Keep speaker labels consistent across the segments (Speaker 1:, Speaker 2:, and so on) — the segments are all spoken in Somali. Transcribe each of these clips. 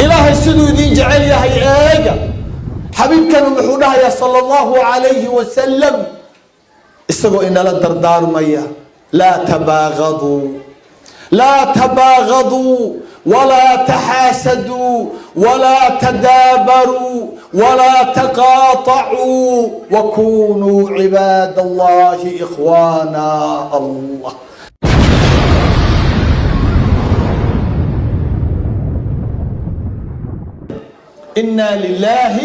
Speaker 1: إلهي سدو دين جعل يا هيئة حبيب كانوا محونها يا صلى الله عليه وسلم استقوا إن لا دردار مية لا تباغضوا لا تباغضوا ولا تحاسدوا ولا تدابروا ولا تقاطعوا وكونوا عباد الله إخوانا الله. إنا لله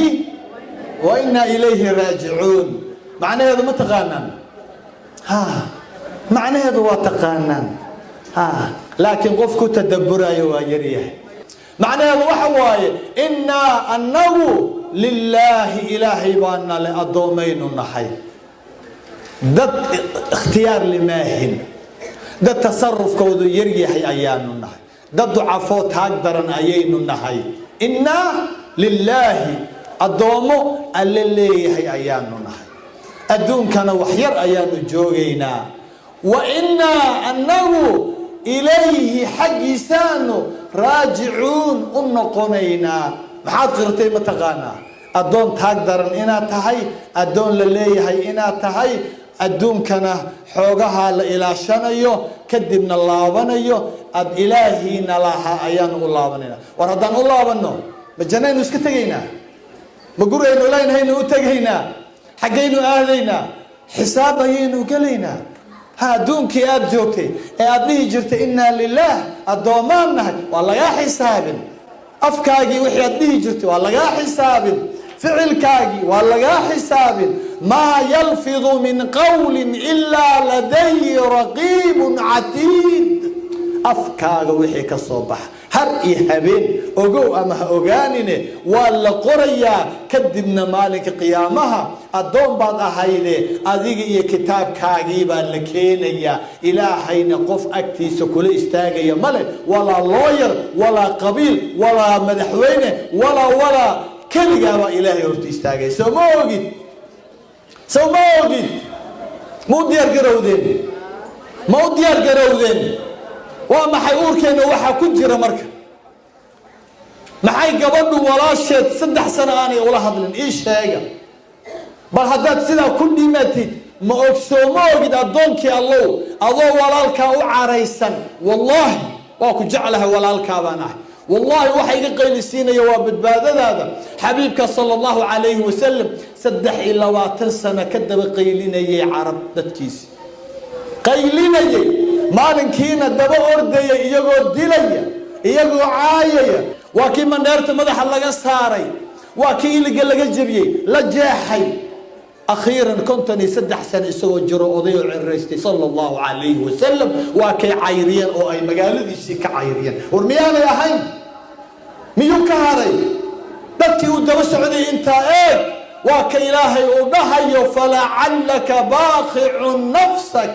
Speaker 1: وإنا إليه راجعون. معنى هذا ما تقانن معنى هذا وتقانن لكن قفك تدبر أيها يريه. معنى هذا وحواي إنا أنه لله إلهي بأن لأضومين النحي ضد اختيار لماهن ضد تصرف كودو يريه أيان النحي ضد عفوت هقدر أيين النحي إنا لله الضومو اللي أيان النحي أدون كان وحير أيان الجوغينا وإنا أنه إليه حق سانو راجعون النقونينا محاد غرتي متغانا أدون تقدر إنا تهي أدون لليه إنا تهي أدون كان حوغها إلى شنيو كدبنا الله ونيو أد إلهي نلاها أيان الله ونينا وردان الله ونو بجنين اسكتغينا بقرين ولين هينو تغينا حقينو آذينا حساب هينو قلينا ها دونك أب جوتي أبني جرت إنا لله الضمان نهج والله يا حساب أفكاجي وحي أبني جرت والله يا حساب فعل كاجي والله يا حساب ما يلفظ من قول إلا لديه رقيب عتيد أفكاج وحي كالصبح هر إيهابين أجو أما أجانينه ولا قرية كدبنا مالك قيامها الدون بعض أهيله أذيع كتاب كاجيبا لكينيا إلهي نقف أكتي سكول استاجي ملك ولا لوير ولا قبيل ولا مدحوينه ولا كل جوا إلهي يرتي استاجي سموجد مو ديار جرودين مو ديار جرودين وما حيقول كأنه واحد كنت جرى مركب ما حيقبضوا ولا شيء 6 سنة أنا ولا هذلن إيش هيجا بل هذا سيدا كل ماتت ما أقسمه قد أدونك الله ولا الكاو عريسا والله واكو جعلها ولا الكابانه والله وحي قيل السين يواب بهذا هذا حبيبك صلى الله عليه وسلم سدح إلا 20 سنة كذب قيلنا يا عرب دتكيس قيلنا يا maalinkiina daba ordaya iyagoo dilaya iyagoo caayaya waa kii mandheerta madaxa laga saaray waa kii iliga laga jabiyay la jeexay akhiiran 53 sano isagoo jiro odayo cireystay sallallahu alayhi wasallam waa kay cayriyeen oo ay magaaladiisii ka cayriyeen war miyaanay ahayn miyuu ka haray dadkii uu daba socday intaa waa ka ilaahay uu dhahayo fala'allaka baaqi'un nafsak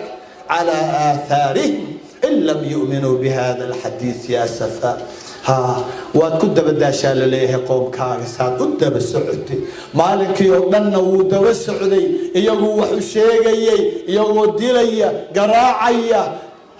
Speaker 1: على آثارهم إن لم يؤمنوا بهذا الحديث يا سفا وكنت بداشا لليه قوم كاغسات كنت بالسعودي مالك يومنا ود والسعودي يجو وحشيجي يجو ديليا قراعيا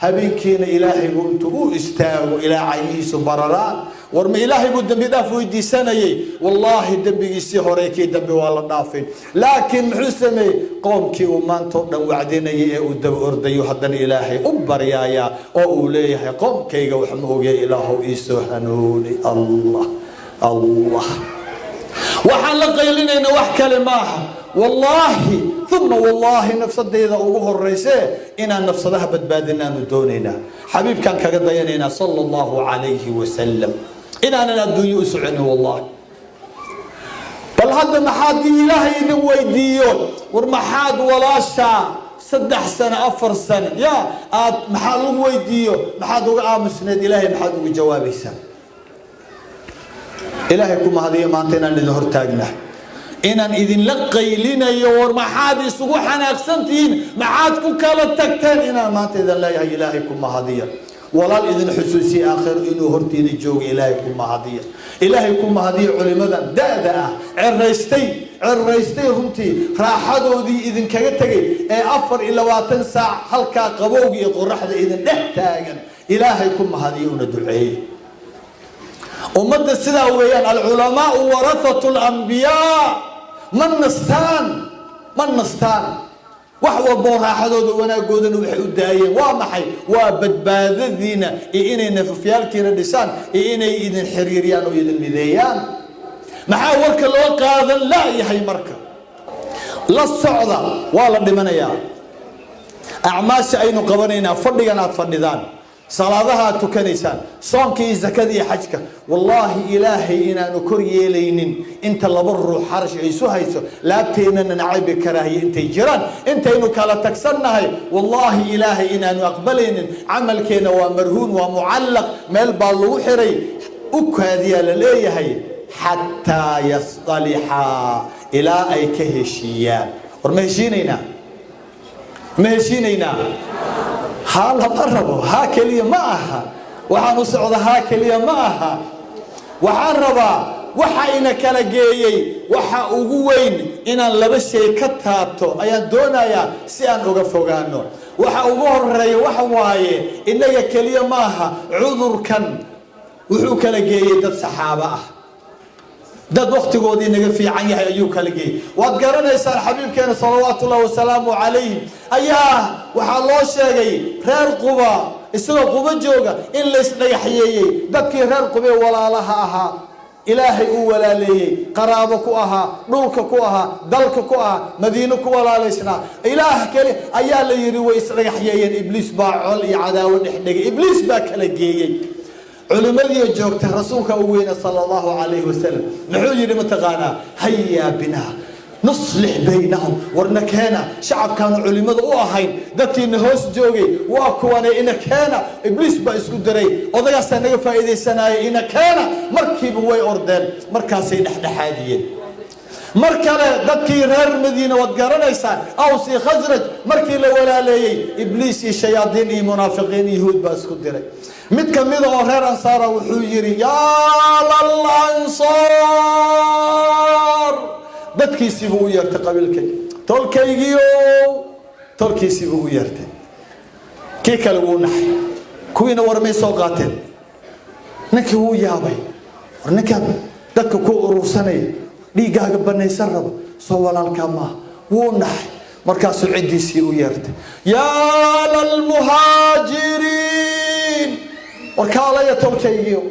Speaker 1: هبيكين إلهي وانتو استاغوا إلى عيس برران ورم إلهي بود مدافع يدي سنة والله دبي يسيحوريكي دبي والله نافين لكن حسمي قوم كي ومان تونا وعدين ودب أرديو حدن إلهي أبر يا أوليه قوم كي وحمه يا إله إيسو هنوني الله وحلق لنا إنه وحكى لماها والله ثم والله نفس إذا أبوه الرئيسي إن النفس ذهبت بادنا ندوننا حبيب كان كقضينا صلى الله عليه وسلم إن أنا الدنيا أسعني والله بل هذا محاد إلهي نويديون ورمحاد ولا شاء 6 سنة 4 سنة يا محاد نويديون محاد وقام سند إلهي محاد وجوابي سنة إلهي كم هذه ما أنتنا للهر تاجنا إن إذن لقي لنا يور محاد سبحان أقسمتين محاد كلا تكتين إن ما أنتنا لا يا إلهي كم هذه ولا إذن حسوسي آخر إنه هرتين الجوج إلهيكم مهدية إلهيكم مهدية علماء دادا عريستي همتي راحدوا ذي إذن كجتجي أفر إلا واتنسى حلقة قبوجي قرحة إذن نحتاجن إلهيكم مهدية وندعيه ummadda sidaa weeyaan alculamaau warathatu alambiyaa ma nastaan wax walboo raaxadooda wanaagoodana waxay u daayeen waa maxay waa badbaadadiina iyo inay nafafyaalkiina dhisaan iyo inay idin xiriiriyaan oo idin mideeyaan maxaa warka loo qaadan laayahay marka la socda waa la dhimanayaa acmaasha aynu qabanaynaa fadhigan aad fadhidaan salaadaha aad tukanaysaan soonka iyo zakada iyo xajka wallaahi ilaahay inaanu kor yeelaynin inta laba ruux xarash ay isu hayso laabteennana nacaybi karaahiye intay jiraan intaynu kala tagsannahay wallaahi ilaahay inaanu aqbalaynin camalkeenna waa marhuun waa mucallaq meel baa lagu xiray u kaadiyaa la leeyahay xataa yastalixaa ilaa ay ka heshiiyaan war ma heshiinaynaa ها لا قربوا ها كلية معها وحنو سعود ها كلية معها وحربا وحاينا كلا جاي وحا أقوين إن لبشة كتابته أيان دونا يا سيان أقفوجانو وحا أقول رأي وحا واي إن يا كلية معها عذر كان وحو كلا جاي دب سحابة dad waqtigoodii naga fiican yahay ayuu kala geeyay waad garanaysaa xabiibkeena sallallahu wasalaamu alayhi ayaa waxa loo sheegay reer Quba isagoo Quba jooga in la isdhayaxyeeyay dadkii reer Quba walaalaha ahaa ilaahay uu walaaleeyay qaraabo ku ahaa dhulka ku ahaa dalka ku ahaa madiino ku walaaleysna ilaah kale ayaa la yiri way isdhayaxyeeyeen ibliis baa col iyo cadaawo dhexdhigay ibliis baa kala geeyay علماء جوكت رسولك وين صلى الله عليه وسلم نحو يري متقانا هيا بنا نصلح بينهم ورنكانا شعب كانوا علماء وهين دتي نهوس جوجي واكوانا إن كان إبليس بيسكو دري وضيع سنة فائدة سنة إن كان مركب وي أردن مركاسي نحن حاديين مركله دتي رير مدينة وتقارن إنسان أوصي خزرج مركله ولا لي إبليس الشياطين منافقين يهود بيسكو دري متكمل وغير أنصار وحجري يا للأنصار بدك يسيبوا يرت قبل كي تركي يسيبوا يرت كي كلو نحي كوين ورمي سوقاتين نكي هو يابي ورنكي دك كو روسني دي جاك بني سرب سوال الكما ونحي مركز العدي يسيبوا يرت يا للمهاجرين وكالا يتوكيو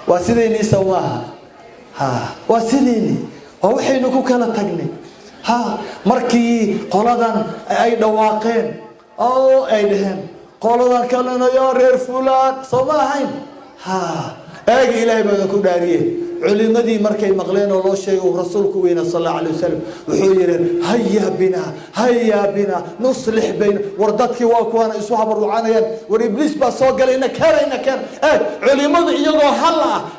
Speaker 1: واسيديني سواها واسيديني ووحينو كلا تغني مركي قولدان اي دواقين او اي دهن قولدان كلنا يا رير فلان صباحين اي الهي بكو داريه علمدي مركي مقلين ولو شيء ورسولك وين صلى الله عليه وسلم وحير هيا بنا نصلح بين وردتك واكوانا اسوها بروعانيا وابليس با سو قال ان كان علمدي يغو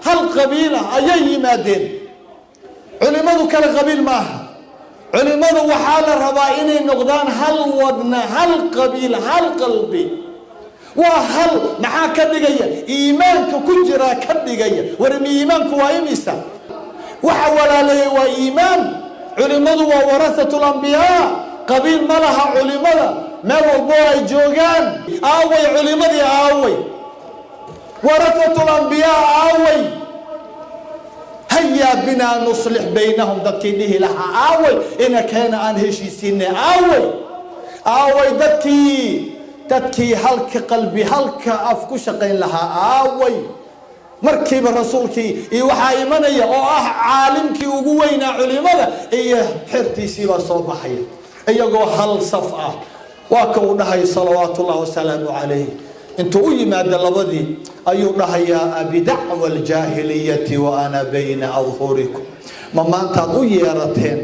Speaker 1: هل قبيله اي مادين علمدو كلا قبيل معها علمدو وحال ربا اني نقدان هل ودنا هل قبيله هل قلبي وهل maxaa ka dhigaya iimaanka ku jira ka dhigaya warmi iimaanku waa imisa waxa walaalay waa iimaan culimadu waa warasatul anbiyaa qabiil malaha culimada meel walbo ay joogaan aaway culimadii aaway warasatul anbiyaa aaway هيا بنا نصلح بينهم دكينه لها aaway ina kana aan heshiisiinay aaway dadkii halka qalbi halka af ku shaqayn lahaa aaway markiiba rasuulkii iyo waxa imanaya oo caalimkii ugu weynaa culimada iyo xirtiisiiba soo baxay iyagoo hal saf ah waa ka uu dhahay salawaatullaahi wasalaamu calayhi intuu u yimaada labadii ayuu dhahayaa abidacwa aljaahiliyati wa ana bayna adhurikum ma maantaad u yeerateen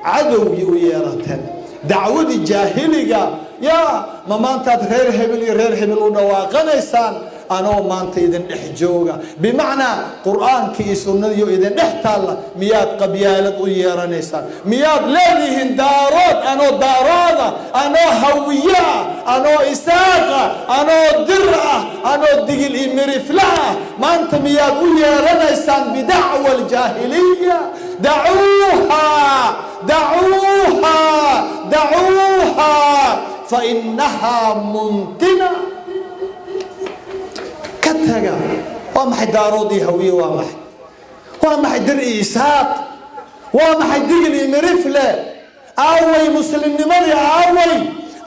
Speaker 1: cadowgii u yeerateen دعوة الجاهلية يا ما أنت غير هبل ودواقنيسان أنا ما أنت إذن إحجوجا بمعنى قرآن كي سنة إذن إحتال مياد قبيلة ويرانيسان مياد لذيهن دارات أنا دارادة أنا هوية أنا إساقة أنا درعة أنا دقل إمرفلة ما أنت مياد ويرانيسان بدعوة الجاهلية دعوها فإنها منتنة كتجا وما حد دارودي هوية وما حد دري إسحاق وما حد دقلي مرفلة أوي مسلم نمر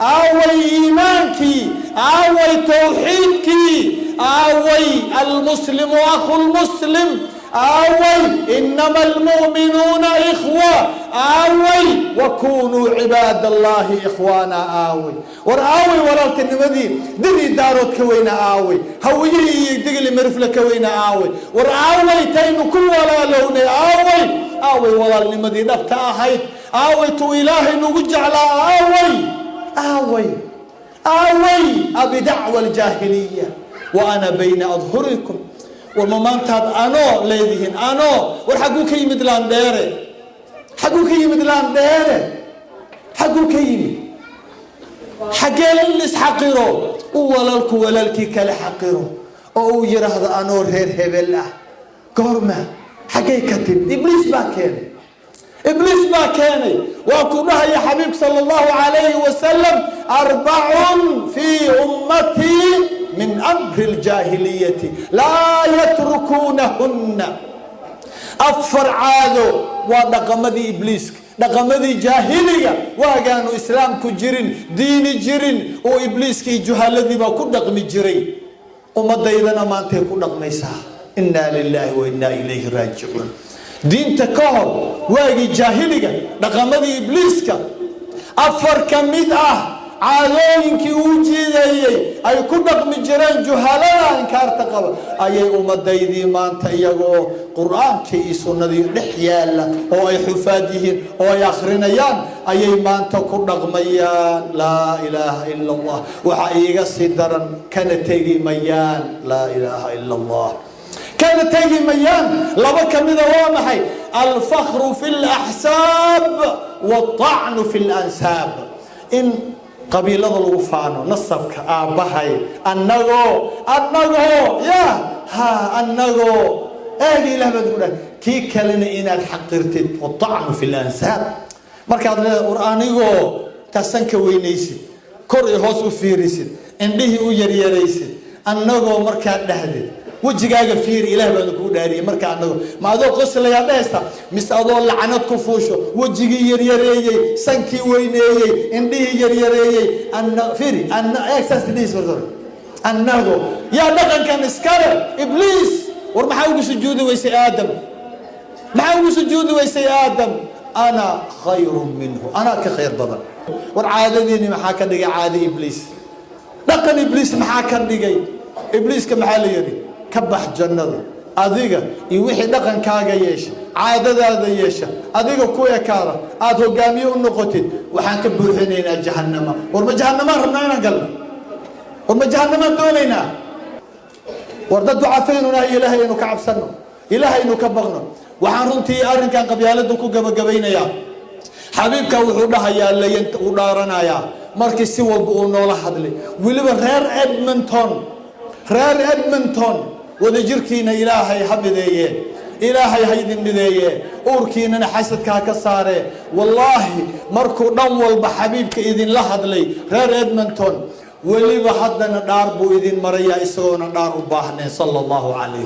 Speaker 1: أوي إيمانكي أوي توحيدكي أوي المسلم أخو المسلم أوي إنما المؤمنون إخوة أوي وكونوا عباد الله إخوانا أوي ورأوي ورالك النمدي دري دارود كوينا أوي هوي دقلي مرفلة كوينا أوي ورأوي تين كل ولا لون أوي ولا النمدي نبتا أحيد أوي تو إلهي نوجع على أوي أبي دعوة الجاهلية وأنا بين أظهركم والممانتاد أنو ليدهن أنو ورحقو كي مدلان ديري حقو كي حقيل الليس حقيرو ولالكي كالي حقيرو أو يرهد أنو رير هبلا قرمة حقي كتب إبليس ما كان وأقولها يا حبيب صلى الله عليه وسلم 4 في أمتي من أمر الجاهلية لا يتركونهن أفر عادو ودقمدي إبليس دقمدي جاهلية وكانوا إسلام كجرين دين جرين وإبليس كي جهالذي ما كن دقم جرين ومدايدنا ما أنت كن دقميسا إنا لله وإنا إليه راجعون دين تكهر واجي جاهلية دقمدي إبليس أفر كميد عالوينكي وجيداي أي كدق من جيران جهالنا إنكار تقبل أي أمدايدي ما أنت إياغو قرآن كي سنة لحيالا أو أي حفاديهن أو أي آخرينيان أي ما أنت كدق ميان لا إله إلا الله وحقيقة صدرا كان تيجي ميان لا إله إلا الله كان تيجي ميان لبك من وامحي الفخر في الأحساب والطعن في الأنساب إن قبيلة الوفانو نصبك آبهاي أنغو أهلي لها بدولا كي كلنا إنا الحقرتين والطعن في الأنساب مركز القرآنيو تسنك وينيسي كوري هوسو فيريسي انديه ويريريسي أنغو مركز دهدي وجهاga fiir ilaah baa ku dhaariyay marka anagu ma adoo qoslaya dheesta mis adoo lacnad ku fuusho wajigi yaryareeyay sankii weyneeyay indhihi yaryareeyay fiiri access this word anagu ya dhaqankan iskale iblis war maxaa ugu sujuudi weysay aadam ana khayrun minhu ana ka khayr badan war caadadiini maxaa ka dhigay caadi iblis dhaqan iblis maxaa ka dhigay ibliska maxaa la yiri كبح جنة أذيك يوحي دقن كاجا يش عادة هذا يش أذيك كويا كارا أذو جامي النقطة وحنك برهنينا جهنم ورما جهنم رمنا قلنا ورما جهنم دونينا ورد ضعفيننا إلهي إنك عبسنا إلهي إنك بغنا وحنرنتي أرن كان قبيالتك جبينا يا حبيبك وحولها يا اللي ينت ودارنا يا مركز سوى بقولنا ولا حد لي ولي غير إدمنتون ودجركينا إلهي حبذيه إلهي هيدن بديه أوركينا حسد كاكساره والله مركو نول بحبيبك إذن لحد لي غير إدمنتون واللي بحدنا داربو إذن مريا إسرونا دارو باهنه صلى الله عليه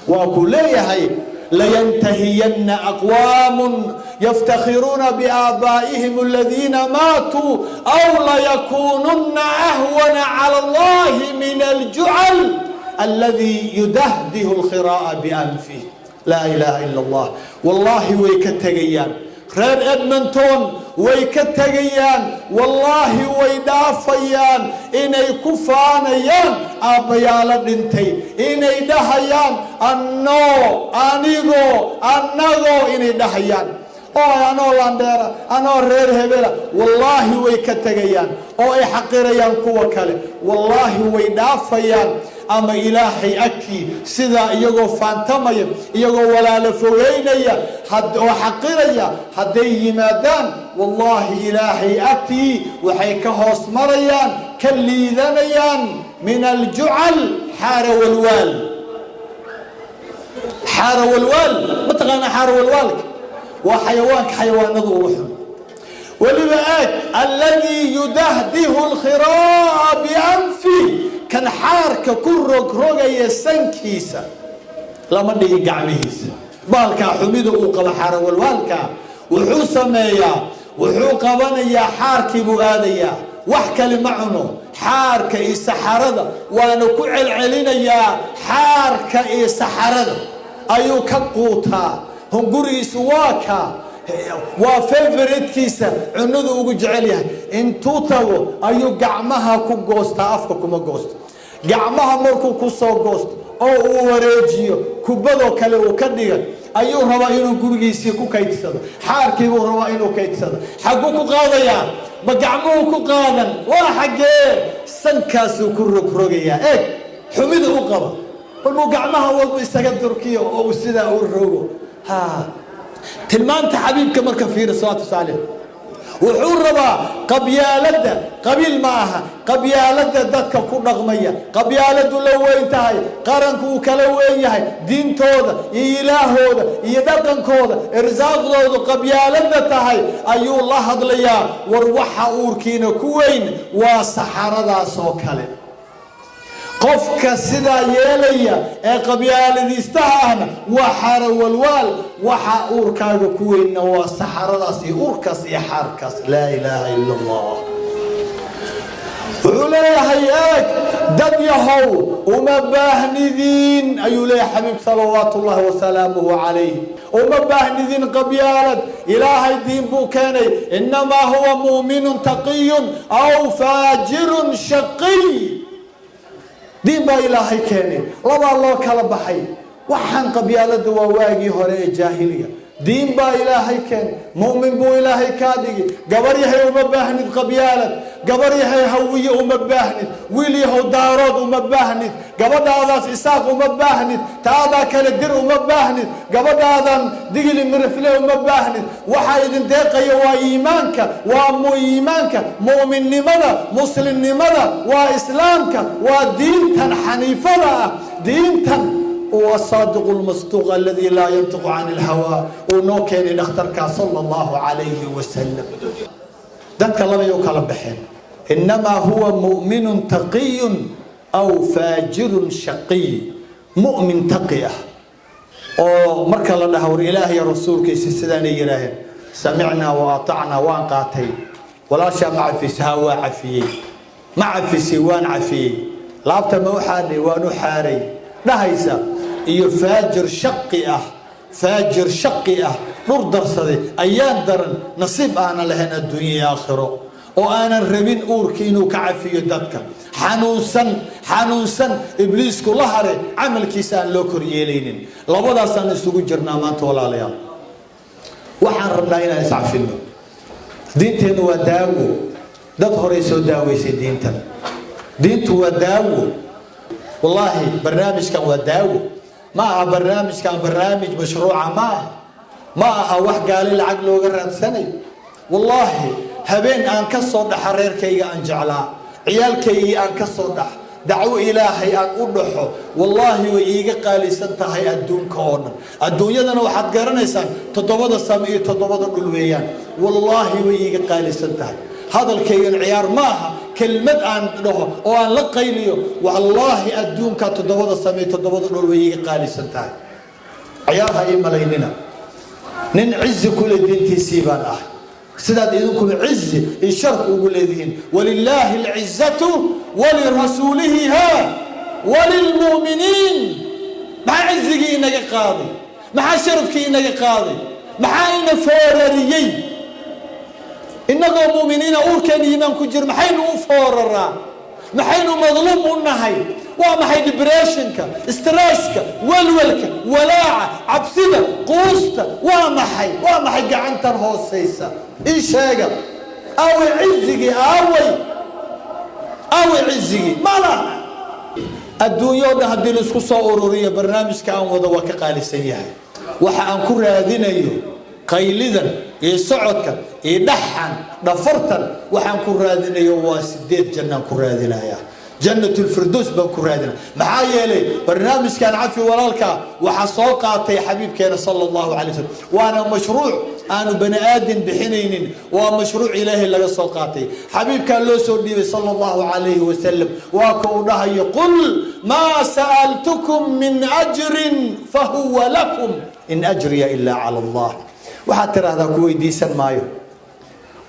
Speaker 1: وأقول هي لينتهين أقوام يفتخرون بآبائهم الذين ماتوا أو ليكونن أهون على الله من الجعل الذي يدهده الخراء بأنفه لا إله إلا الله والله ويكتغيان غير إدمنتون ويكتغيان والله ويدافيان إني كفانيان أبيال دنتي إني دهيان أنيغو إني دهيان أنا لانديرا أنا رير هبلا والله ويكتغيان أو أي حقيريان كوا كله والله ويدافيان أما إلهي أكي سيدا يجو فانتمي يجو ولا لفوينيا حد وحقيريا حدي مادان والله إلهي أكي وحيكهوس مريان كلي ذنيان من الجعل حار والوال متغنى حار والوالك وحيوانك حيوان ضوحهم ولذلك الذي يدهده الخراء بأنفه kan xaarka ku rogrogaya sankiisa lama dhigi gacmihiisa. baalkaa xumida uu qaba xaarawalwaalkaa wuxuu sameeyaa, wuxuu qabanayaa xaarkii buu aadayaa, wax kale ma cuno. xaarka iyo saxarada waana ku celcelinayaa, xaarka iyo saxarada ayuu ka quutaa. hungurigiisu waa kaa, waa favoritekiisa, cunadu ugu jecel yahay. intuu tago ayuu gacmaha ku goostaa, afka kuma goosto. gacmaha markuu ku soo goosto oo uu wareejiyo kubadoo kale uu ka dhiga ayuu rabaa inuu gurigiisii ku kaydsado. xaarkii buu rabaa inuu kaydsado. xagguu ku qaadayaa? ma gacmuhu ku qaadan? waa xaggee? sankaasuu ku rogrogayaa. eeg xumida u qaba, walbuu gacmaha walbu isaga durkiyo oo uu sidaa u rogo. tilmaanta xabiibka marka fiiri salaatu saalih, wuxuu rabaa qabyaaladda, qabiil ma aha, qabyaaladda dadka ku dhaqmaya. qabyaaladu la weyn tahay, qaranku uu kala weyn yahay, diintooda iyo ilaahooda iyo dhaqankooda, irsaaqdoodu qabyaaladda tahay ayuu la hadlayaa. war waxa uurkiina ku weyn waa saxaradaas oo kale. qofka sidaa yeelaya ee qabyaaladiistaha ahna waa xaarawalwaal. waxa uurkaaga ku weynna waa saxaradaas iyo uurkaas iyo xaarkaas. laa ilaaha ila allah. wuxuu leeyahay eeg dad yahow uma baahnidiin ayuu leeyahay xabiib salawaatu ullahi wasalaamuhu calayh. uma baahnidiin qabyaalad. ilaahay diin buu keenay. innamaa huwa muuminun taqiyun aw faajirun shaqiy. diin baa ilaahay keenay, labaa loo kala baxay. waxaan qabyaalada waa waagii hore ee jaahiliga. diin baa ilaahay keenay, mu'min buu ilaahay kaa dhigi. gabar yahay uma baahnid qabyaalad, gabar yahay hawiye uma baahnid, wiil yahow daarood uma baahnid, gabadhaadaas isaaq uma baahnid, taadaa kale dir uma baahnid, gabadhaadan digili mirifle uma baahnid. waxaa idin deeqaya waa iimaanka, waa iimaanka, mu'minnimada, muslimnimada, waa islaamka, waa diintan xaniifada ah. diintan هو الصادق المصدوق الذي لا ينطق عن الهوى ونوكين الاختركا صلى الله عليه وسلم. ذلك الله يوكل بحين. إنما هو مؤمن تقي أو فاجر شقي. مؤمن تقيه أو مركل الله إلهي رسولك سيدنا إلهي سمعنا وأطعنا وانقاتي ولا شيء مع في سهوا عفيه مع في سوان عفيه لابت موحاني ونحاري نهيسا iyo faajir shaqi ah, faajir shaqi ah, dhur darsaday ayaan daran nasiib aana lahayn adduunyo iyo aakhiro, oo aanan rabin uurkii inuu ka cafiyo dadka. xanuunsan ibliisku la hare camalkiisa aan loo kor yeelaynin. labadaasaan isugu jirnaa maanta walaalayaal. waxaan rabnaa inaan iscafino. diinteenu waa daawo. dad horey soo daaweysay diintan. diintu waa daawo. wallaahi barnaamijkan waa daawo. ما أها برنامج كان برنامج مشروع ما أها وحقالي لعق لوغا رادسني. والله هبين أن كسر حرير كي أنجعلا عيال كي أن كسر دعو إلهي أن أدحو. والله وإيجا قالي سنتهي الدون كون الدنيا دنا واحد قرنيسان تضبط السماء تضبط القلويان. والله وإيجا قالي سنتهي هذا الكيان عيار ماها كلمة عن له أو عن لقيليه. والله أدون كتضبط السماء تضبط القلويان قالي سنتهي عيارها إما ليننا ننعز كل دين تسيبان سداد إذنكم عز الشرف وقول إذن ولله العزة ولرسوله وللمؤمنين. مع عزك إنك قاضي، مع شرفك إنك قاضي، مع إن فورريي إنك مؤمنين أوركن إيمان كجر محين فوررا محين مظلوم النهي ومحي ديبريشنك ستريسك ولولك ولاعة عبسدة قوسته ومحي قعنتر هوسيسة إيش هيك أو عزك أو عزك ما لا الدنيا ده هدي لسكو صورورية برنامج كان وضوك قال سيئة وحان كل هذين قيلدا يسعدك يدحن ضفرتا وحان كل هذين واسديت جنة كل هذين جنة الفردوس بنكرادنا معايا لي برنامج كان عافي ولالك وحصوقاتي حبيب كان صلى الله عليه وسلم. وانا مشروع aanu bani aadin bixinaynin waa mashruuc ilaahay laga soo qaatay xabiibka loo soo dhiibay sallallahu alayhi wasallam waa ka uu dhahayo qul ma sa'altukum min ajrin fahuwa lakum in ajriya illa ala allah waxa tiraahdaa ku weydiisan maayo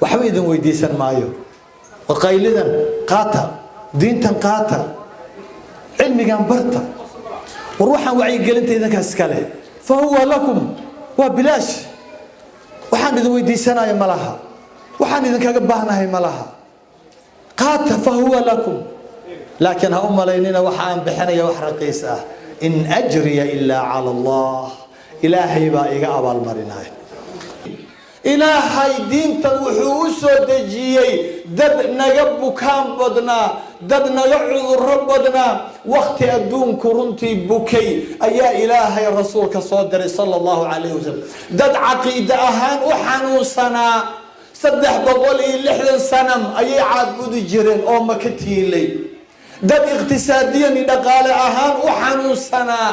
Speaker 1: waxba idin weydiisan maayo waqaylidan qaata diintan qaata cilmigan barta war waxaan wacyi gelinta idinkaas kale fahuwa lakum wa bilash waxaan idin weydiisanayo malaha waxaan idin kaga baahnahay malaha qaata fahuwa lakum laakiin ha umalaynina waxa aan bixinaya wax raqiis ah in ajriya illa ala allah ilaahay baa iga abaal marinay ilaahay diintan wuxuu u soo dejiyay dad naga bukaan badnaa dad naga cudurro badnaa waqti adduunku runtii bukay ayaa ilaahay rasuulka soo diray sallallahu alayhi wasallam dad caqiida ahaan u xanuunsanaa 360 sanam ayay caabudi jireen oo maka tiilay dad iqtisaadiyan dhaqaale ahaan u xanuunsanaa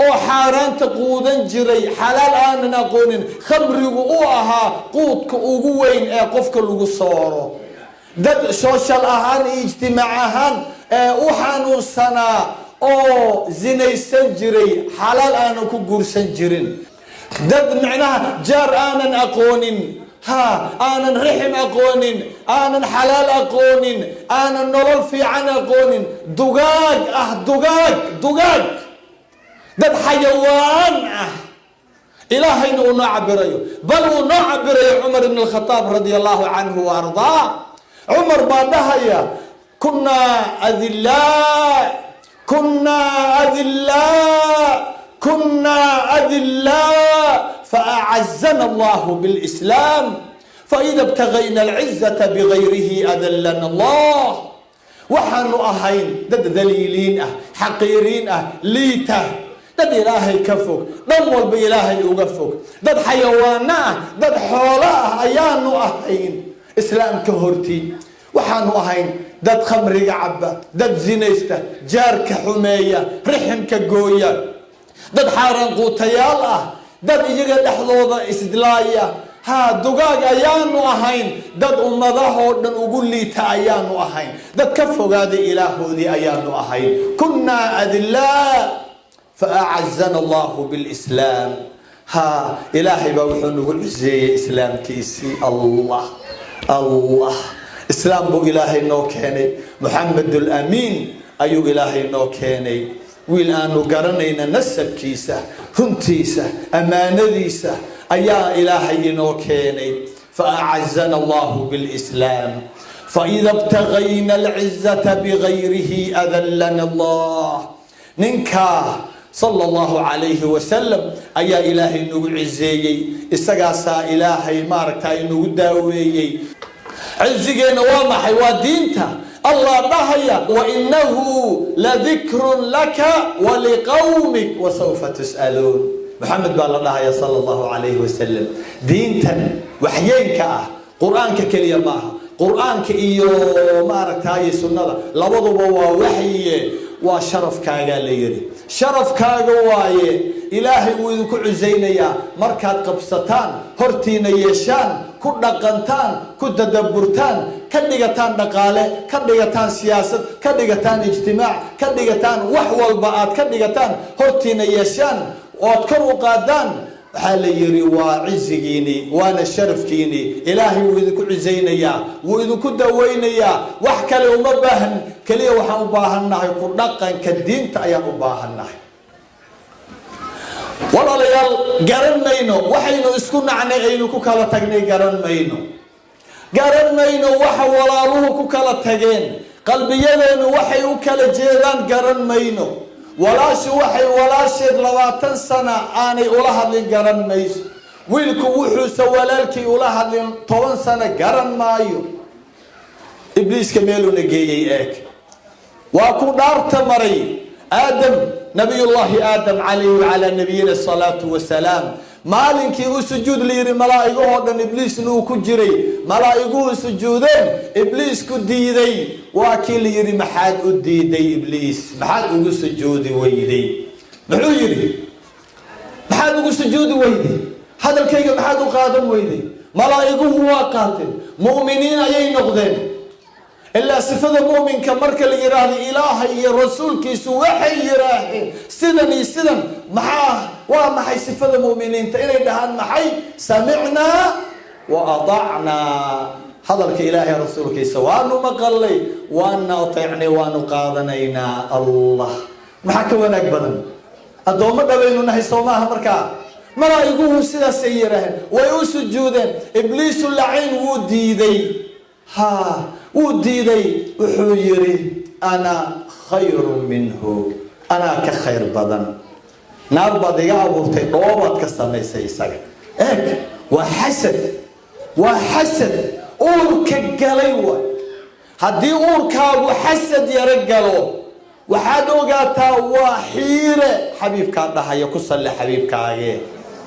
Speaker 1: oo xaaraanta quudan jiray xalaal aanan aqoonin khamrigu u ahaa quudka ugu weyn ee qofka lagu sooro dad social ahaan iyo ijtimaac ahaan u xanuunsanaa oo zinaysan jiray xalaal aanan ku guursan jirin dad macnaha jaar aanan aqoonin aanan rixim aqoonin aanan xalaal aqoonin aanan nolol fiican aqoonin dugaag dad xayawaan ah ilaahayna uu noo cabirayo bal uu noo cabirayo cumar ibn al-khattab radiyallahu anhu wa ardaa cumar baa dhahaya kunna adillaa fa'azzana allahu bil islam فإذا ابتغينا العزة بغيره أذلنا الله waxaanu ahayn dad daliiliin ah xaqiiriin ah liita dad ilaahay ka fog dhan walba ilaahay uga fog dad xayawaana ah dad xoolo ah ayaanu ahayn islaamka hortii waxaanu ahayn dad khamriga cabba dad zinaysta jaarka xumeeya riximka gooya dad xaaraan quutayaal ah dad iyaga dhexdooda isdilaaya dugaag ayaanu ahayn dad ummadahoo dhan ugu liita ayaanu ahayn dad ka fogaaday ilaahoodii ayaanu ahayn kunna adillaa fa'azzana allahu bilislaam ilaahay baa wuxuu nagu ciseeyey islaamkiisii allah islaam buu ilaahay noo keenay muxamedul amiin ayuu ilaahay noo keenay wiil aanu garanayna nasabkiisa runtiisa ammaanadiisa ayaa ilaahay inoo keenay fa'azzana allahu bilislaam فإذا ابتغينا العزة بغيره أذلنا الله ننكا صلى الله عليه وسلم أيا إلهي نقول عزيي استقاسا إلهي ماركتا نقول داويي عزينا وامحي ودينتا الله ضحيا وإنه لذكر لك ولقومك وسوف تسألون محمد بالله ضحيا صلى الله عليه وسلم دينتا وحيينك قرآنك كليا معها قرآنك إيو ماركتاي سنة لبضوا ووحي وشرف كاغا ليري شرف كاغا واي إلهي ويذكو عزينيا مركات قبستان هرتين يشان كد قنتان كد دبرتان كدغتان دقاله كدغتان سياسة كدغتان اجتماع كدغتان وحوال بقات كدغتان هرتين يشان وادكروا قادان حال يري وعزيني وانا شرفكيني الهي ويذكو عزينيا ويذكو دوينيا وحكى لو ما باهن كليه وحا وباهناhay ku dhaqanka diinta ayaa u baahannahay walaalayaal garanayno waxaynu isku nacnay aynu ku kala tagnay garanayno waxa walaaluhu ku kala tageen qalbiyadeenu waxay u kala jeedaan garanayno walaashi waxay walaasheed 20 sano aanay ula hadlin garan mayso wiilku wuxuu walaalkii ula hadlin 10 sano garan maayo ibliiska meeluna geeyay eeg waa ku dhaarta maray aadam nabiyullaahi aadam alayhi wa ala nabiyina salatu wasalaam maalinkii uu sujuud liiri malaa'igoo dhan ibliisna uu ku jiray malaa'iguhu sujuudeen ibliis ku diiday waa kii liiri maxaad u diiday ibliis maxaad ugu sujuudi weyday muxuu yiri maxaad ugu sujuudi weyday هذا الكيغا محاد قادم ويدي ملائكه واقاتل مؤمنين أي نقدين إلا صفة المؤمن كمرك الإراه إلهي رسولك سوحي إراه سدني سدن محاه ومحي صفة المؤمنين تإلي دهان محي سمعنا وأضعنا هذا الإلهي رسولك سوان مقلي وأن أطيعني وأن قاضنينا الله محاك ونك بدن الدوم دبينو نهي صوماها مركا ملائكه سدا سيرهن ويسجودن إبليس اللعين وديدي وديدي وحيري أنا خير منه أنا كخير بدن نار بديا أبورتي روبات كسامي سيساق وحسد أورك قليوة هدي أوركا وحسد يرقلو وحادو قاتا وحيرة حبيبك الله يكسل حبيبك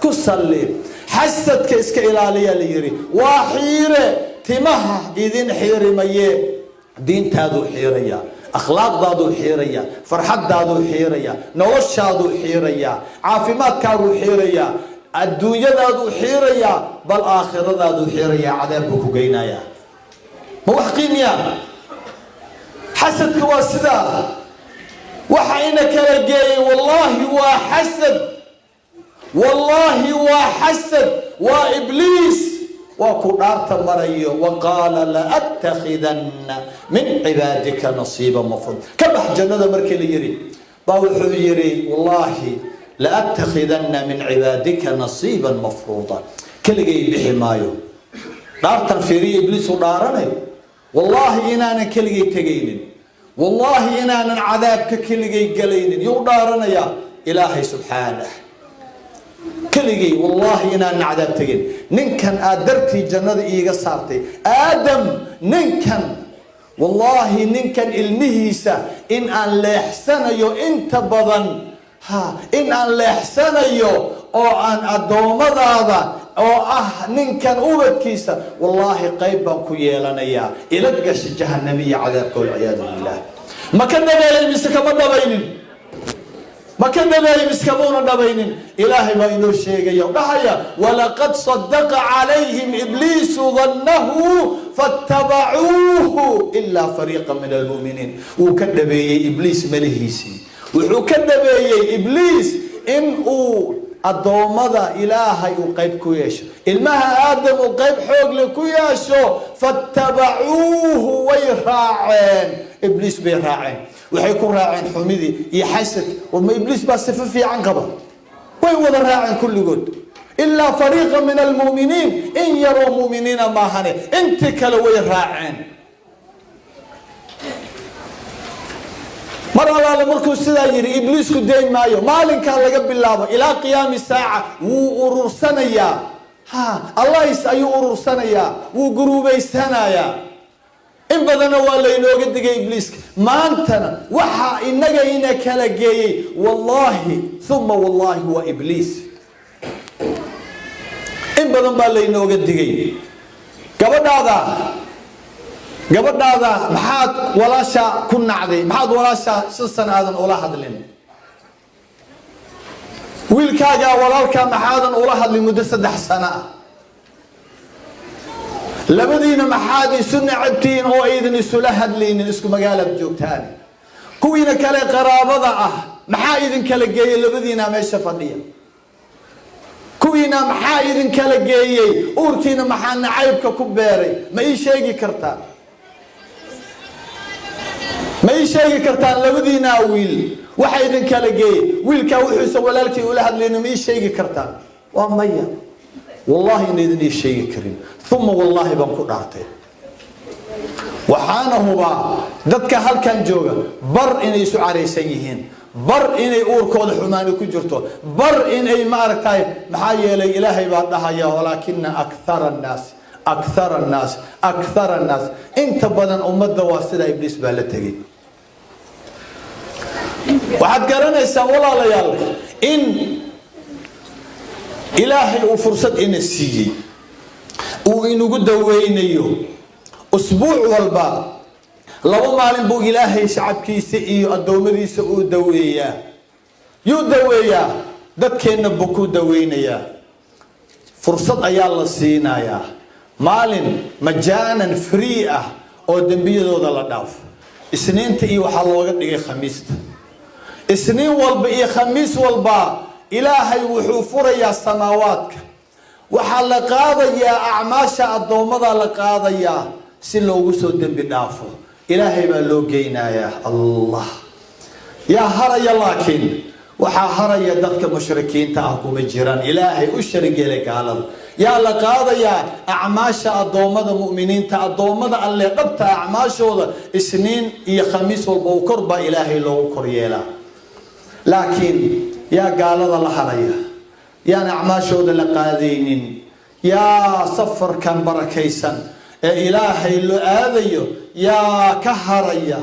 Speaker 1: كسل حسد كيسك إلالية ليري وحيرة تمها إذن حيري ميه دين تادو حيرية أخلاق دادو حيرية فرحات دادو حيرية نوش دادو حيرية عافمات كادو حيرية الدنيا دادو حيرية بل آخرة دادو حيرية عذابك قينايا موحقين يا حسد كواسدا وحينك لقي والله وحسد وإبليس وقرارت مريو وقال لأتخذن من عبادك نصيبا مفروضا كما جنة مركي يري باوحو يري والله لأتخذن من عبادك نصيبا مفروضا كلغي بحمايو دارت فيري إبليس ودارني والله إنانا كلغي تقينين والله إنانا عذابك كلغي قلينين يودارنا يا إلهي سبحانه كلغي والله إنانا عذاب تقين ننكن آدرتي جنة إيغا صارتي آدم ننكن والله ننكن المهيسة إن أن ليحسن يو انت بضن إن أن ليحسن يو أو أن أدوم هذا أو ننكن أوبد كيسة والله قيبا كيالنا يا إلقش جهنمية عذابك والعياذ بالله ما كان نبالي مسكما دبينين ما كان نبالي مسكمونا دبينين إلهي ما إنو الشيء يوم نحيا ولقد صدق عليهم إبليس ظنه فاتبعوه إلا فريقا من المؤمنين وكذب إبليس ملهيسي وكذب إبليس إن الضومضة إلهي وقيب كويش المها آدم وقيب حوق لكويشو فاتبعوه ويراعين إبليس بيراعين وحيكون راعين حميدي يحسد وما إبليس بس في عنقبه ويوضع راعين كل قد إلا فريقا من المؤمنين إن يروا مؤمنين ما هني انت كلوي راعين مرة الله مركو السدايري إبليس كدين مايو مالك كان لقب الله إلى قيام الساعة وأرسنيا الله يسأي أرسنيا وقروبي سنايا إن بدنا ولا ينوجد إبليس ما أنتنا وحى إنك إنك لجي والله ثم والله هو إبليس إن بدنا ولا ينوجد قبل هذا محاد ولا شاء كنا عذي محاد ولا شاء سنة هذا ولا حد لنا ويلكاجا ولا كان محادا ولا حد لمدة 6 سنة لبدينا محادي سنة عبتين أو أيضا يسولهد لين اسكو مقالة بجوب تاني كوينا كلا قرابة محايدن كلا جاي لبدينا ماشي فضية كوينا محايدن كلا جاي أورتينا محانا عيبك كباري ما إيش يجي كرتان ما يشيء كرتان لبدينا ويل وحيدن كلا جاي ويل كوحس ولا لك ولا هاد لأنه ما يشيء كرتان وأمية والله إن إذن يشيء كريم ثم والله بنقول أعطيه وحانه با دتك هل كان جوجا بر إن يسوع عليه سيهين بر إن يور كود حماني كجرتو بر إن أي معركة محايا لي إلهي بعدها يا ولكن أكثر الناس أنت بدن أمد واسطة إبليس بالتجي وحد قرنا يسولا ليال إن إلهي وفرصة إن السيجي وإنه قد وينيو أسبوع والبا لو معلم بو إلهي شعب كيسي الدومري سؤو دوية يو دوية دكين بكو دوينيا fursad ayaa la siinayaa maalin majaanan free ah oo dambiyadooda la dhaafo isniinta iyo waxa looga dhigay khamiista isniin walba iyo khamiis walba ilaahay wuxuu furayaa samaawaadka waxa la qaadayaa acmaasha adoomada la qaadayaa si loogu soo dambi dhaafo ilaahay baa loo geynayaa allah ya haraya laakiin waxa haraya dadka mushrikiinta ah kuma jiraan ilaahay u sharigeelay gaalada yaa la qaadayaa acmaasha adoomada mu'miniinta adoomada alle dhabta acmaashooda isniin iyo khamiis walba uu korba ilaahay loogu koryeelaa laakiin yaa gaalada la haraya yaan acmaashooda la qaadaynin yaa safarkan barakaysan ee ilaahay loo aadayo yaa ka haraya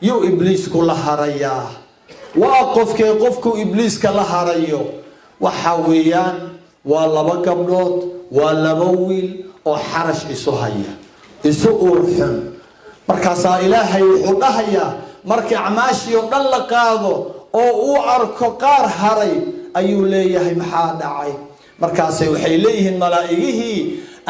Speaker 1: yuu ibliisku la harayaa waa qofku ibliiska la harayo waxa weeyaan waa laba gabdhood waa laba wiil oo xarash isu haya isu urxun markaasaa ilaahay wuxuu dhahayaa markii acmaashii oo dhan la qaado oo uu arko qaar haray ayuu leeyahay maxaa dhacay markaasay waxay leeyihiin malaa'igihii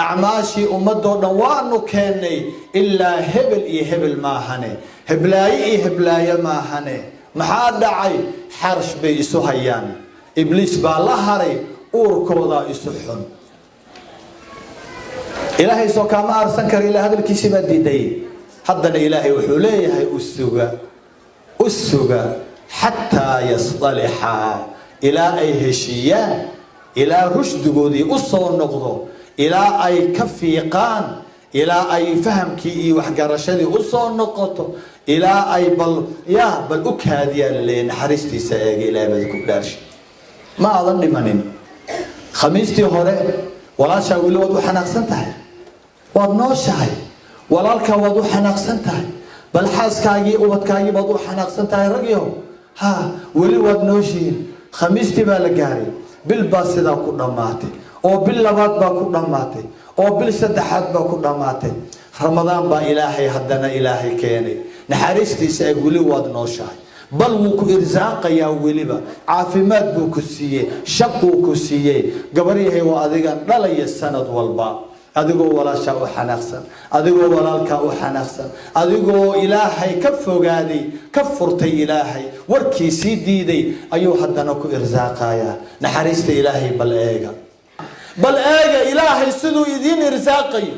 Speaker 1: acmaashii ummadoo dhan waanu keennay ilaa hebel iyo hebel maahane heblaaye iyo heblaaye maahane maxaa dhacay xarash bay isu hayaan ibliis baa la haray uurkooda isu xun ilaahay soo kama arsan kara ilaa hadalkiisa baa diiday haddana ilaahay wuxuu leeyahay usuga xataa yasdalixa ilaa ay heshiiyaan ilaa rushdigoodii u soo noqdo ilaa ay ka fiiqaan ilaa ay fahamkii iyo waxgarashadii u soo noqoto ilaa ay bal u kaadiyaan leen naxariistiisa eega ilaahay baa ku dhaarshay ma aadan dhimanin khamiistii hore walaashaa weli waad u xanaaqsan tahay waad nooshahay walaalkaa waad u xanaaqsan tahay bal xaaskaagii ubadkaagii baad u xanaaqsan tahay ragyow ha weli waad nooshihiin khamiistii baa la gaaray bil baa sidaa ku dhammaatay oo bil labaad baa ku dhammaatay oo bil saddexaad baa ku dhammaatay ramadaan baa ilaahay haddana ilaahay keenay naxariistiisa ay weli waad nooshahay bal wuu ku irsaaqayaa weliba caafimaad buu ku siiyey shaquu ku siiyey gabaryahay waa adigan dhalaya sanad walba adigoo walaashaa u xanaaqsan adigoo walaalkaa u xanaaqsan adigoo ilaahay ka fogaaday ka furtay ilaahay warkiisii diiday ayuu haddana ku irsaaqayaa naxariista ilaahay bal eega ilaahay siduu idiin irsaaqayo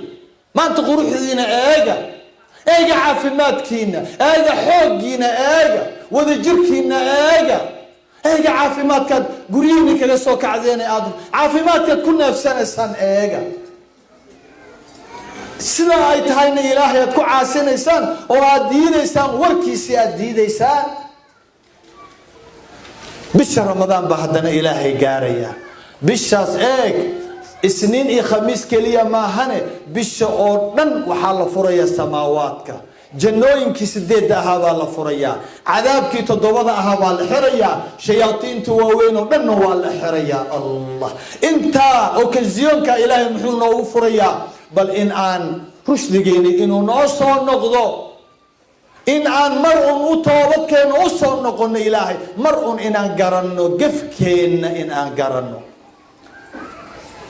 Speaker 1: maanta quruxdiina eega caafimaadkiina eega xooggiina eega wadajirkiina eega caafimaadkaad guryihiina kaga soo kacdeen caafimaadkaad ku neefsanaysaan eega sida ay tahayna ilaahay aad ku caasinaysaan oo aad diidaysaan warkiisii aad diidaysaan bisha ramadaan baa haddana ilaahay gaaraya bishaas eeg isniin iyo khamiis keliya maahane bisha oo dhan waxaa la furayaa samaawaadka jannooyinkii 8 ahaa baa la furayaa cadaabkii 7 ahaa baa la xirayaa shayaatiinta waaweyn oo dhanna waa la xirayaa allah intaa okaziyonka ilaahay muxuu noogu furayaa bal in aan rushdigeeni inuu noo soo noqdo in aan mar u toobadkeena u soo noqono ilaahay mar inaan garanno gefkeenna in aan garanno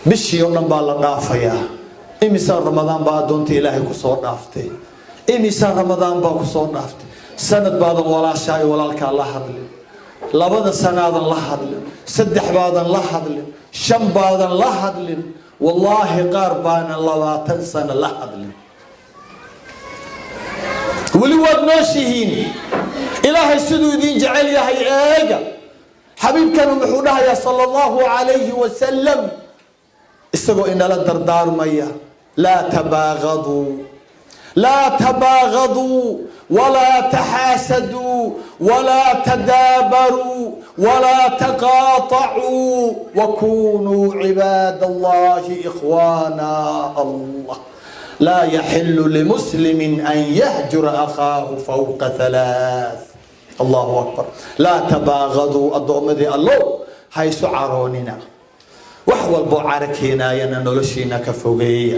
Speaker 1: bishii oo dhan baa la dhaafayaa imisa ramadaan baa adoonta ilaahay ku soo dhaaftay imisa ramadaan baa ku soo dhaaftay sanad baadan walaashaa iyo walaalkaa la hadlin 2 sanaadan la hadlin 3 baadan la hadlin 5 baadan la hadlin wallaahi qaar baana 20 sano la hadlin weli waad nooshihiin ilaahay siduu idin jecel yahay eega xabiibkanu muxuu dhahayaa sallallahu alayhi wasallam isagoo inala dardaarmaya laa tabaagadu walaa taxaasaduu walaa tadaabaruu walaa taqaatacuu wakunuu cibaad allahi ikhwaana allah لا يحل لمسلم أن يهجر أخاه فوق 3 الله أكبر لا تباغضوا الضوء الله هاي سعروننا وحول بو عركينا ينالشينا كفوقية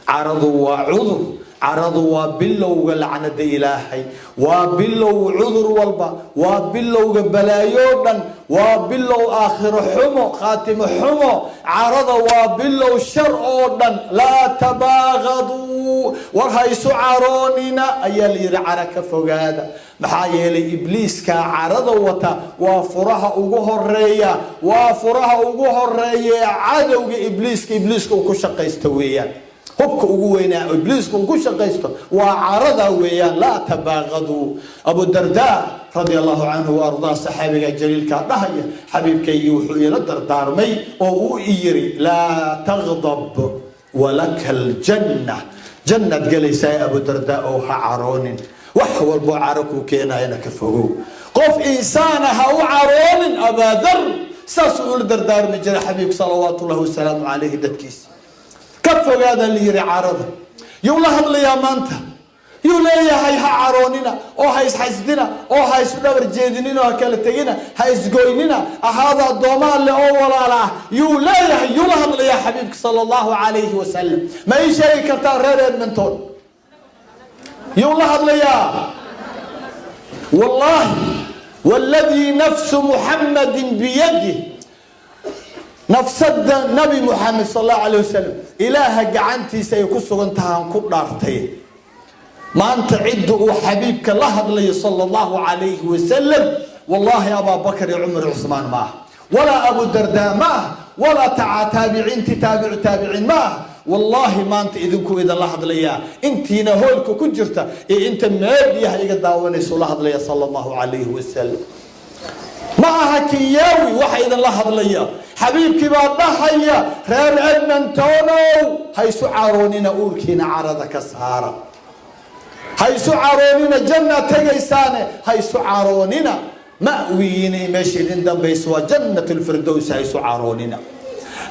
Speaker 1: عرضوا وعضوا caradu waa bilowga lacnada ilaahay, waa bilow cudur walba, waa bilowga balaayo dhan, waa bilow aakhiro xumo, khaatimo xumo. carada waa bilow shar oo dhan. laa tabaaqaduu, war ha isu caroonina ayaa la yidhi, cara ka fogaada. maxaa yeelay ibliiska carada wata waa furaha ugu horeeya, waa furaha ugu horeeya cadowga ibliiska uu ku shaqaysto weeyaan. hubka ugu weynaa ibliiska uu ku shaqaysto waa carada weeyaan. laa tabaaqaduu. abu darda radiyallahu anhu wa ardaa, saxaabiga jaliilka dhahaya, xabiibkaygi wuxuu ila dardaarmay oo uu yiri, laa taghdab walaka aljanna, jannad galaysaa abu darda oo ha caroonin. wax walbo caro ku keenayna ka fogow. qof insaana ha u caroonin. abaa dhar saas uu dardaarmay jiray xabiib salawaatullahi wasalaamu calayhi dadkiisa. ka fogaada la yiri carada. yuu la hadlayaa maanta, yuu leeyahay ha caroonina oo ha isxasdina oo ha isu dhabar jeedinina oo ha kala tegina, ha isgoynina, ahaada addoomaa le oo walaala ah. yuu leeyahay, yuu la hadlayaa xabiibka sala allahu calayhi wasalam. ma ii sheegi kartaa reer Edmonton yuu la hadlayaa? wallaahi والذي نفس محمد بيده، نفسد نبي محمد صلى الله عليه وسلم إله جعنتي سيكسر انتهى كبرتي ما أنت عد وحبيبك الله لي صلى الله عليه وسلم. والله يا أبا بكر عمر عثمان معه، ولا أبو الدرداء معه، ولا تابعين تابعين معه. والله ما أنت إذنكم إذا الله لي أنت نهولك كجرت أنت مادية يقداوني الله لي صلى الله عليه وسلم. معها كياوي واحد إذا الله لي حبيبك بعد حيا رير أدمنتونو هيسو عارونينا أوركينا عرضك سهارة، هيسو عارونينا جنة تجيسانة، هيسو عارونينا مأويني ماشي لندن بيسوا جنة الفردوس. هيسو عارونينا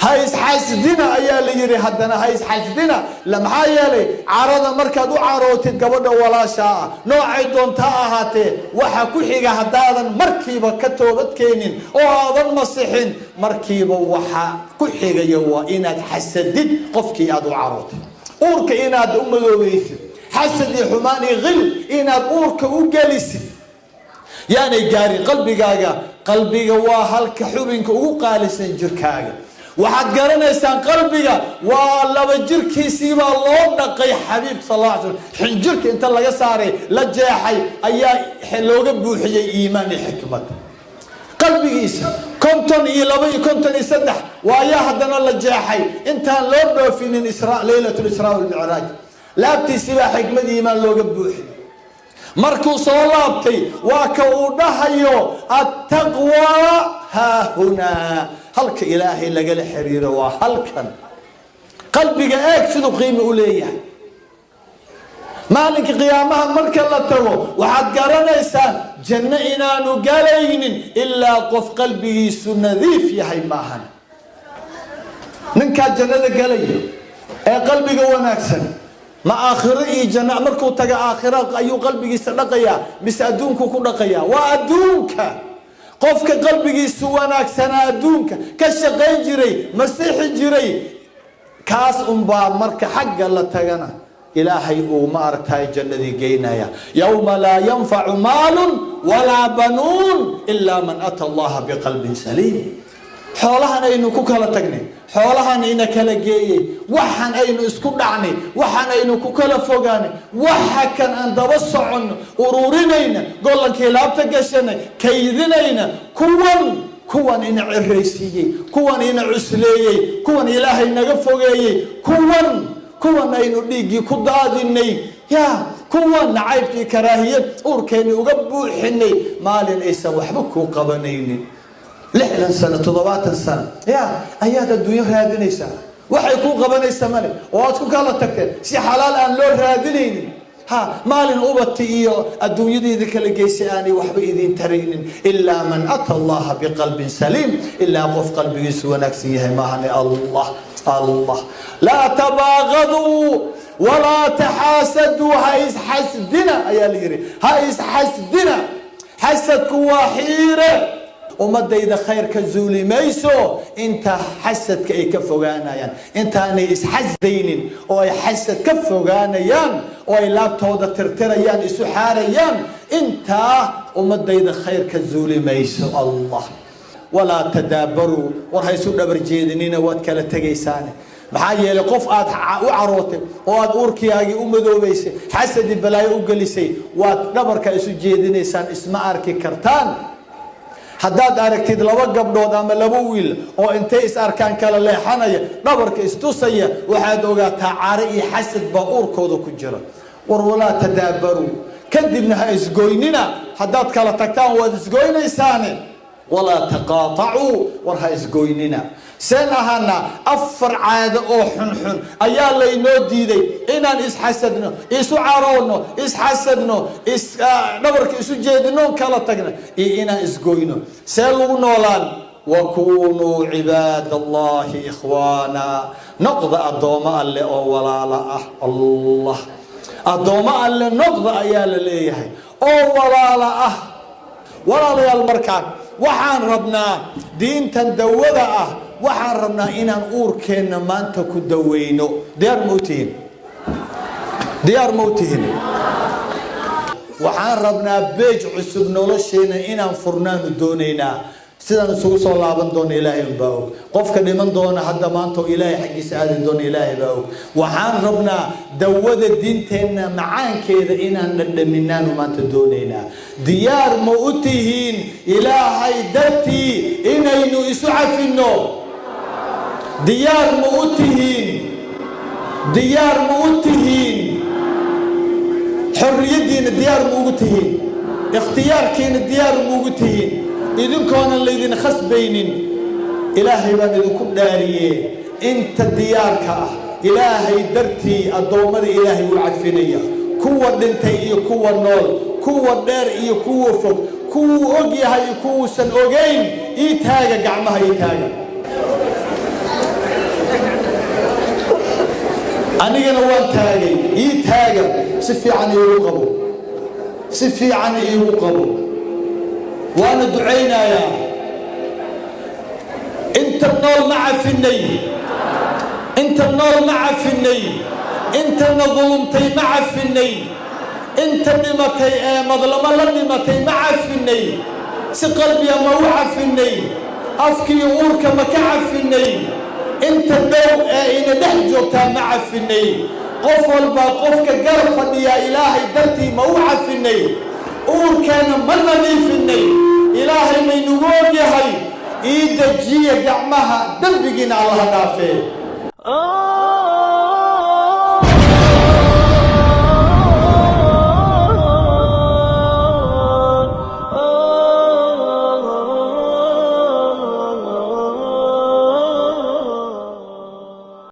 Speaker 1: هايس حاسدنا أيالي يري هدنا هايس حاسدنا لما هايالي عرضا مركز عروتي قبضة ولا شاء نوع دون تاهاتي وحكو حيقا هدادا مركبة كتوبت كينين وهذا المصيحين مركبة وحكو حيقا يوا إناد حسدد قفكي يادو عروتي أورك إناد أمدويث حسدي حماني غل إناد أورك وقاليسي يعني قاري قلبي وهالك حبينك وقاليسين جركاقا. waxaad garanaysaan qalbiga waa laba jirkiisii baa loo dhaqay xabiib sallallahu alayhi wasallam. xinjirka inta laga saaray la jeexay ayaa looga buuxiyay iimaan iyo xikmad. qalbigiisa 52 iyo 53 waayaa haddana la jeexay intaan loo dhoofinin laylatul israa wal mi'raaj. laabtiisii baa xikmad iimaan looga buuxiyay. markuu soo laabtay waa ka uu dhahayo attaqwa ha huna, halka ilaahay lagala xiriiro waa halkan. qalbiga eeg siduu qiimo u leeyahay. maalinka qiyaamaha marka la tago waxaad garanaysaan janno inaanu galaynin ilaa qof qalbigiisu nadiif yahay maahan. ninkaa jannada galaya ee qalbiga wanaagsan ma aakhiro iyo janno markuu taga aakhiro ayuu qalbigiisa dhaqayaa mise adduunku ku dhaqayaa? waa adduunka. qofka qalbigiisu wanaagsanaa adduunka ka shaqayn jiray masiixi jiray kaas unbaa marka xagga la tagana ilaahay uu ma aragtay jannadii geynaya. yawma laa yanfacu maalun walaa banuun ilaa man ata allaha biqalbin saliim. xoolahan aynu ku kala tagnay, xoolahan ina kala geeyey, waxaan aynu isku dhacnay, waxaan aynu ku kala fogaanay, waxa kan aan daba soconno ururinayna golankii laabta gashanay kaydinayna kuwan ina ciraysiiyey, kuwan ina cusleeyey, kuwan ilaahay naga fogeeyey, kuwan aynu dhiiggii ku daadinay, kuwan nacaybkii karaahiyad uurkeenni uga buuxinay maalin aysan waxba kuu qabanaynin. 60 سنة 70 سنة ayaad adduunyo raadinaysaa, waxay ku qabanaysaa male oo aad ku kala tagteen si xalaal aan loo raadinaynin. maalin ubati iyo adduunyadeeda kala geysay aanay waxba idin taraynin ilaa man ata allaha biqalbin saliim, ilaa qof qalbigiisu wanaagsan yahay maahane. allah laa tabaaqaduu walaa taxaasaduu, ha isxasdina ayaa la yidhi, ha isxasdina. xasadku waa xiire ummadayda khayrka zuuli mayso inta xasadka ay ka fogaanayaan intaanay isxasdaynin oo ay xasad ka fogaanayaan oo ay laabtooda tirtirayaan isu xaarayaan intaa ummadayda khayrka zuuli mayso allah walaa tadaabaruu war ha isu dhabar jeedinina waad kala tegaysaane maxaa yeelay qof aad u carootay oo aad uurkiyaagii u madoobaysay xasadi balaayo u gelisay waad dhabarka isu jeedinaysaan isma arki kartaan haddaad aragtid laba gabdhood ama laba wiil oo intay is arkaan kala leexanaya dhabarka istusaya waxaad ogaataa caro iyo xasad baa uurkooda ku jira war walaa tadaabaruu kadibna ha isgoynina haddaad kala tagtaan waad isgoynaysaane walaa taqaatacuu war ha isgoynina seen ahaana afar caado oo xunxun ayaa laynoo diiday inaan isxasadno isu caroonno isxasadno dhabarka isu jeedino kala tagna iyo inaan isgoyno see lagu noolaan wakunuu cibaad allahi ikhwaana noqda addoommo alle oo walaala ah allah addoommo alle noqda ayaa la leeyahay oo walaala ah walaalayaal markaan waxaan rabnaa diintan dawada ah waxaan rabnaa inaan uurkeenna maanta ku daweyno diyaar ma u tihiin diyaar ma u tihiin waxaan rabnaa beej cusub nolosheena inaan furnaanu doonaynaa sidaan isugu soo laaban doono ilaahay baa og qofka dhiman doona hadda maanta oo ilaahay xaggiisa aadi doono ilaahay baa og waxaan rabnaa dawada diinteenna macaankeeda inaan dhadhaminaanu maanta doonaynaa diyaar ma u tihiin ilaahay dartii inaynu isu cafinno diyaar ma u tihiin diyaar ma u tihiin xorriyadiina diyaar ma ugu tihiin ikhtiyaarkiina diyaar ma ugu tihiin idinkoonan laydin khasbaynin ilaahay baan idinku dhaariyee inta diyaarka ah ilaahay dartii addoommada ilaahay u cafinaya kuwa dhintay iyo kuwa nool kuwa dheer iyo kuwa fog kuwuu og yahay iyo kuwuusan ogayn ii taaga gacmaha ii taaga anigana waan taagay ii taaga si fiican iigu qabo si fiican iigu qabo وانا دعينا يا انت النور مع فيني انت النور مع فيني انت الظلمتي مع فيني انت نمتي مظلمه لنمتي مع فيني سقلبي موعى فيني افكي امورك مكع فيني انت الدو ان دحجوتا مع فيني قفل با قفك قرب يا الهي درتي موعى فيني uurkeena ma nadiifinay ilaahay maynugu ogyahay ii dejiya gacmaha dembigiina allaha dhaafee